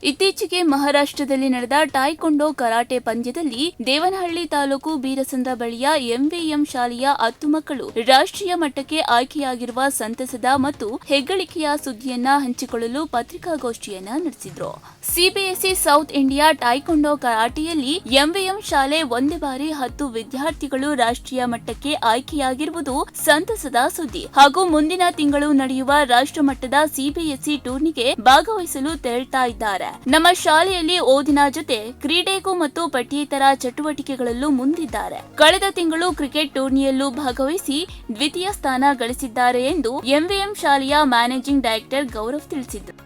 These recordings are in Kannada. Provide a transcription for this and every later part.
ಇತ್ತೀಚೆಗೆ ಮಹಾರಾಷ್ಟ್ರದಲ್ಲಿ ನಡೆದ ಟೈಕೊಂಡೋ ಕರಾಟೆ ಪಂದ್ಯದಲ್ಲಿ ದೇವನಹಳ್ಳಿ ತಾಲೂಕು ಬೀರಸಂದ್ರ ಬಳಿಯ ಎಂವಿಎಂ ಶಾಲೆಯ 10 ಮಕ್ಕಳು ರಾಷ್ಟ್ರೀಯ ಮಟ್ಟಕ್ಕೆ ಆಯ್ಕೆಯಾಗಿರುವ ಸಂತಸದ ಮತ್ತು ಹೆಗ್ಗಳಿಕೆಯ ಸುದ್ದಿಯನ್ನ ಹಂಚಿಕೊಳ್ಳಲು ಪತ್ರಿಕಾಗೋಷ್ಠಿಯನ್ನ ನಡೆಸಿದ್ರು. ಸಿಬಿಎಸ್ಇ ಸೌತ್ ಇಂಡಿಯಾ ಟೈಕೊಂಡೋ ಕರಾಟೆಯಲ್ಲಿ ಎಂವಿಎಂ ಶಾಲೆ ಒಂದೇ ಬಾರಿ 10 ವಿದ್ಯಾರ್ಥಿಗಳು ರಾಷ್ಟ್ರೀಯ ಮಟ್ಟಕ್ಕೆ ಆಯ್ಕೆಯಾಗಿರುವುದು ಸಂತಸದ ಸುದ್ದಿ ಹಾಗೂ ಮುಂದಿನ ತಿಂಗಳು ನಡೆಯುವ ರಾಷ್ಟ್ರ ಮಟ್ಟದ ಸಿಬಿಎಸ್ಇ ಟೂರ್ನಿಗೆ ಭಾಗವಹಿಸಲು ತೆರಳುತ್ತಾ ಇದ್ದಾರೆ. ನಮ್ಮ ಶಾಲೆಯಲ್ಲಿ ಓದಿನ ಜೊತೆ ಕ್ರೀಡೆಗೂ ಮತ್ತು ಪಠ್ಯೇತರ ಚಟುವಟಿಕೆಗಳಲ್ಲೂ ಮುಂದಿದ್ದಾರೆ. ಕಳೆದ ತಿಂಗಳು ಕ್ರಿಕೆಟ್ ಟೂರ್ನಿಯಲ್ಲೂ ಭಾಗವಹಿಸಿ ದ್ವಿತೀಯ ಸ್ಥಾನ ಗಳಿಸಿದ್ದಾರೆ ಎಂದು ಎಂವಿಎಂ ಶಾಲೆಯ ಮ್ಯಾನೇಜಿಂಗ್ ಡೈರೆಕ್ಟರ್ ಗೌರವ್ ತಿಳಿಸಿದರು.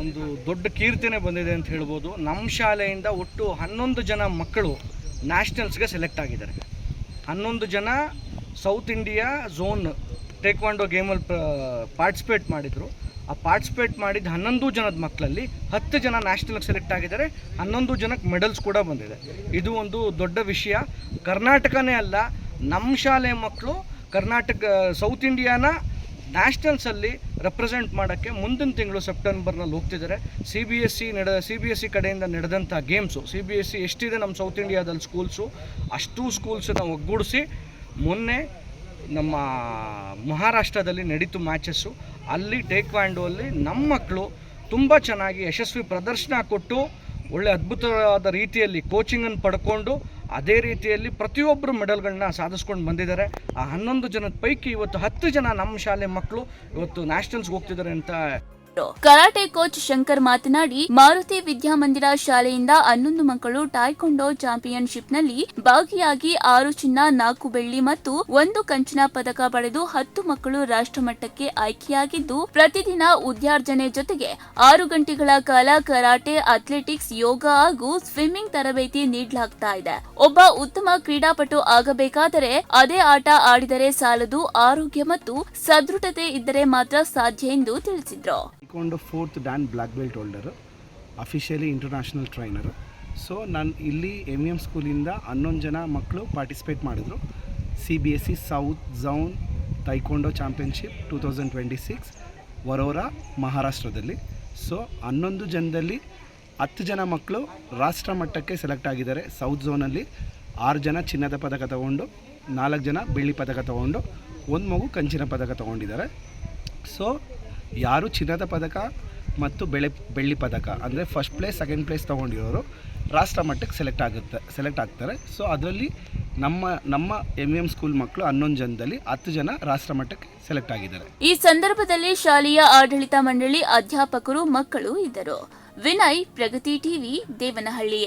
ಒಂದು ದೊಡ್ಡ ಕೀರ್ತಿನೇ ಬಂದಿದೆ ಅಂತ ಹೇಳ್ಬೋದು. ನಮ್ಮ ಶಾಲೆಯಿಂದ ಒಟ್ಟು 11 ಜನ ಮಕ್ಕಳು ನ್ಯಾಷನಲ್ಸ್ಗೆ ಸೆಲೆಕ್ಟ್ ಆಗಿದ್ದಾರೆ. 11 ಜನ ಸೌತ್ ಇಂಡಿಯಾ ಝೋನ್ ಟೇಕ್ವಾಂಡೋ ಗೇಮಲ್ಲಿ ಪಾರ್ಟಿಸಿಪೇಟ್ ಮಾಡಿದರು. ಆ ಪಾರ್ಟಿಸಿಪೇಟ್ ಮಾಡಿದ 11 ಜನದ ಮಕ್ಕಳಲ್ಲಿ 10 ಜನ ನ್ಯಾಷನಲ್ಗೆ ಸೆಲೆಕ್ಟ್ ಆಗಿದ್ದಾರೆ. 11 ಜನಕ್ಕೆ ಮೆಡಲ್ಸ್ ಕೂಡ ಬಂದಿದೆ. ಇದು ಒಂದು ದೊಡ್ಡ ವಿಷಯ. ಕರ್ನಾಟಕನೇ ಅಲ್ಲ, ನಮ್ಮ ಶಾಲೆ ಮಕ್ಕಳು ಸೌತ್ ಇಂಡಿಯಾನ ನ್ಯಾಷನಲ್ಸಲ್ಲಿ ರೆಪ್ರೆಸೆಂಟ್ ಮಾಡೋಕ್ಕೆ ಮುಂದಿನ ತಿಂಗಳು ಸೆಪ್ಟೆಂಬರ್ನಲ್ಲಿ ಹೋಗ್ತಿದ್ದಾರೆ. ಸಿ ಬಿ ಎಸ್ ಸಿ ಕಡೆಯಿಂದ ನಡೆದಂಥ ಗೇಮ್ಸು, CBSE ಎಷ್ಟಿದೆ ನಮ್ಮ ಸೌತ್ ಇಂಡಿಯಾದಲ್ಲಿ ಸ್ಕೂಲ್ಸು, ಅಷ್ಟು ಸ್ಕೂಲ್ಸನ್ನು ಒಗ್ಗೂಡಿಸಿ ಮೊನ್ನೆ ನಮ್ಮ ಮಹಾರಾಷ್ಟ್ರದಲ್ಲಿ ನಡೀತು ಮ್ಯಾಚಸ್ಸು. ಅಲ್ಲಿ ಟೇಕ್ವಾಂಡೋ ಅಲ್ಲಿ ನಮ್ಮ ಮಕ್ಕಳು ತುಂಬ ಚೆನ್ನಾಗಿ ಯಶಸ್ವಿ ಪ್ರದರ್ಶನ ಕೊಟ್ಟು ಒಳ್ಳೆ ಅದ್ಭುತವಾದ ರೀತಿಯಲ್ಲಿ ಕೋಚಿಂಗನ್ನು ಪಡ್ಕೊಂಡು ಅದೇ ರೀತಿಯಲ್ಲಿ ಪ್ರತಿಯೊಬ್ಬರು ಮೆಡಲ್ಗಳನ್ನ ಸಾಧಿಸ್ಕೊಂಡು ಬಂದಿದ್ದಾರೆ. ಆ 11 ಜನದ ಪೈಕಿ ಇವತ್ತು 10 ಜನ ನಮ್ಮ ಶಾಲೆ ಮಕ್ಕಳು ಇವತ್ತು ನ್ಯಾಷನಲ್ಸ್ಗೆ ಹೋಗ್ತಿದ್ದಾರೆ ಅಂತ. ಕರಾಟೆ ಕೋಚ್ ಶಂಕರ್ ಮಾತನಾಡಿ, ಮಾರುತಿ ವಿದ್ಯಾಮಂದಿರ ಶಾಲೆಯಿಂದ 11 ಮಕ್ಕಳು ಟೈಕೊಂಡೋ ಚಾಂಪಿಯನ್ಶಿಪ್ನಲ್ಲಿ ಭಾಗಿಯಾಗಿ 6 ಚಿನ್ನ, 4 ಬೆಳ್ಳಿ ಮತ್ತು 1 ಕಂಚಿನ ಪದಕ ಪಡೆದು 10 ಮಕ್ಕಳು ರಾಷ್ಟ್ರಮಟ್ಟಕ್ಕೆ ಆಯ್ಕೆಯಾಗಿದ್ದು, ಪ್ರತಿದಿನ ಉದ್ಯಾರ್ಜನೆ ಜೊತೆಗೆ 6 ಗಂಟೆಗಳ ಕಾಲ ಕರಾಟೆ, ಅಥ್ಲೆಟಿಕ್ಸ್, ಯೋಗ ಹಾಗೂ ಸ್ವಿಮ್ಮಿಂಗ್ ತರಬೇತಿ ನೀಡಲಾಗ್ತಾ ಇದೆ. ಒಬ್ಬ ಉತ್ತಮ ಕ್ರೀಡಾಪಟು ಆಗಬೇಕಾದರೆ ಅದೇ ಆಟ ಆಡಿದರೆ ಸಾಲದು, ಆರೋಗ್ಯ ಮತ್ತು ಸದೃಢತೆ ಇದ್ದರೆ ಮಾತ್ರ ಸಾಧ್ಯ ಎಂದು ತಿಳಿಸಿದ್ರು. Taekwondo 4th dan black belt holder, officially international trainer. So ನಾನು ಇಲ್ಲಿ MVM ಸ್ಕೂಲಿಂದ 11 ಜನ ಮಕ್ಕಳು ಪಾರ್ಟಿಸಿಪೇಟ್ ಮಾಡಿದ್ರು. CBSE ಸೌತ್ ಝೋನ್ ಟೈಕೊಂಡೋ ಚಾಂಪಿಯನ್ಶಿಪ್ 2026 ವರೋರಾ ಮಹಾರಾಷ್ಟ್ರದಲ್ಲಿ. ಸೊ 11 ಜನದಲ್ಲಿ 10 ಜನ ಮಕ್ಕಳು ರಾಷ್ಟ್ರ ಮಟ್ಟಕ್ಕೆ ಸೆಲೆಕ್ಟ್ ಆಗಿದ್ದಾರೆ. ಸೌತ್ ಝೋನಲ್ಲಿ 6 ಜನ ಚಿನ್ನದ ಪದಕ ತಗೊಂಡು, 4 ಜನ ಬೆಳ್ಳಿ ಪದಕ ತಗೊಂಡು, 1 ಮಗು ಕಂಚಿನ ಪದಕ ತಗೊಂಡಿದ್ದಾರೆ. ಸೊ ಯಾರು ಚಿನ್ನದ ಪದಕ ಮತ್ತು ಬೆಳ್ಳಿ ಪದಕ ಅಂದರೆ ಫಸ್ಟ್ ಪ್ಲೇಸ್, ಸೆಕೆಂಡ್ ಪ್ಲೇಸ್ ತೊಗೊಂಡಿರೋರು ರಾಷ್ಟ್ರ ಮಟ್ಟಕ್ಕೆ ಸೆಲೆಕ್ಟ್ ಆಗ್ತಾರೆ. ಸೊ ಅದರಲ್ಲಿ ನಮ್ಮ MVM ಸ್ಕೂಲ್ ಮಕ್ಕಳು 11 ಜನದಲ್ಲಿ 10 ಜನ ರಾಷ್ಟ್ರ ಮಟ್ಟಕ್ಕೆ ಸೆಲೆಕ್ಟ್ ಆಗಿದ್ದಾರೆ. ಈ ಸಂದರ್ಭದಲ್ಲಿ ಶಾಲೆಯ ಆಡಳಿತ ಮಂಡಳಿ, ಅಧ್ಯಾಪಕರು, ಮಕ್ಕಳು ಇದ್ದರು. ವಿನಯ್, ಪ್ರಗತಿ ಟಿವಿ, ದೇವನಹಳ್ಳಿ.